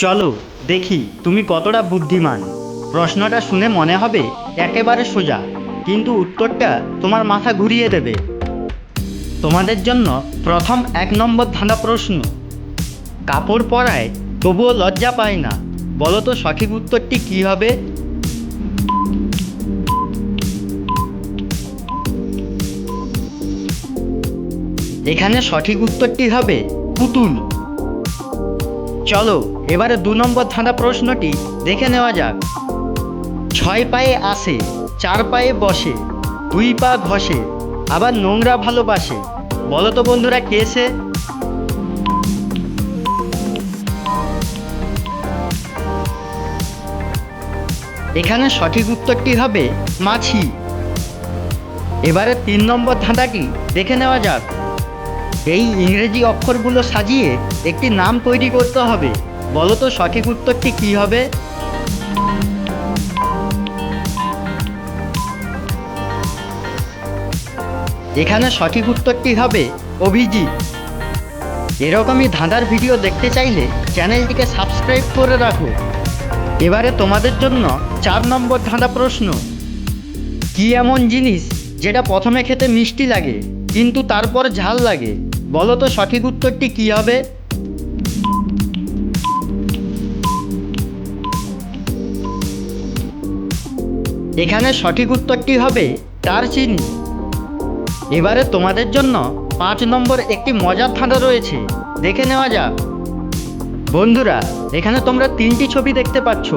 চলো দেখি তুমি কতটা বুদ্ধিমান। প্রশ্নটা শুনে মনে হবে একেবারে সোজা, কিন্তু উত্তরটা তোমার মাথা ঘুরিয়ে দেবে। তোমাদের জন্য প্রথম 1 নম্বর ধাঁধা প্রশ্ন। কাপড় পরায় তবুও লজ্জা পায় না, বলো তো সঠিক উত্তরটি কী হবে? এখানে সঠিক উত্তরটি হবে পুতুল। চলো এবারে 2 নম্বর ধাঁধা প্রশ্নটি দেখে নেওয়া যাক। 6 পায়ে আসে, 4 পায়ে বসে, 2 পা ঘষে, আবার নোংরা ভালোবাসে, বলো তো বন্ধুরা কে সে? এখানে সঠিক উত্তরটি হবে মাছি। এবারে 3 নম্বর ধাঁধাটি দেখে নেওয়া যাক। এই ইংরেজি অক্ষরগুলো সাজিয়ে একটি নাম তৈরি করতে হবে, বলো তো সঠিক উত্তরটি কী হবে? এখানে সঠিক উত্তরটি হবে অভিজিৎ। এরকমই ধাঁধার ভিডিও দেখতে চাইলে চ্যানেলটিকে সাবস্ক্রাইব করে রাখো। এবারে তোমাদের জন্য 4 নম্বর ধাঁধা প্রশ্ন। কি এমন জিনিস যেটা প্রথমে খেতে মিষ্টি লাগে কিন্তু তারপর ঝাল লাগে, বলো তো সঠিক উত্তরটি কী হবে? এখানে সঠিক উত্তরটি হবে দারচিনি। এবারে তোমাদের জন্য 5 নম্বর একটি মজার ধাঁধা রয়েছে, দেখে নেওয়া যাক। বন্ধুরা, এখানে তোমরা 3টি ছবি দেখতে পাচ্ছ।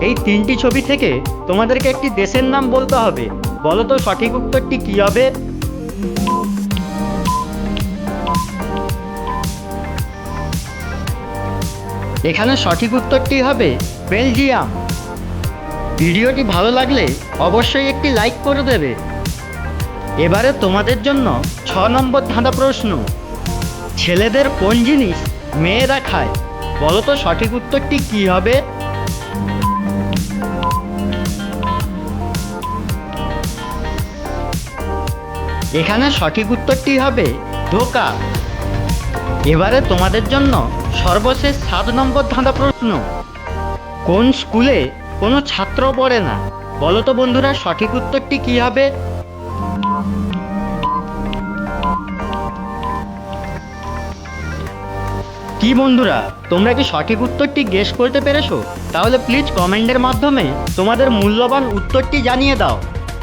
এই 3টি ছবি থেকে তোমাদেরকে একটি দেশের নাম বলতে হবে, বলো তো সঠিক উত্তরটি কী হবে? এখানে সঠিক উত্তরটি হবে বেলজিয়াম। ভিডিওটি ভালো লাগলে অবশ্যই একটি লাইক করে দেবে। এবারে তোমাদের জন্য 6 নম্বর ধাঁধা প্রশ্ন। ছেলেদের কোন জিনিস মেয়েরা খায়, বলো তো সঠিক উত্তরটি কী হবে? এখানে সঠিক উত্তরটি হবে ধোঁকা। এবারে তোমাদের জন্য সর্বশেষ 7 নম্বর ধাঁধা প্রশ্ন। কোন স্কুলে কোনো ছাত্র পড়ে না, বলো তো বন্ধুরা সঠিক উত্তরটি কী হবে? কি বন্ধুরা, তোমরা কি সঠিক উত্তরটি গেস করতে পেরেছো? তাহলে প্লিজ কমেন্টের মাধ্যমে তোমাদের মূল্যবান উত্তরটি জানিয়ে দাও।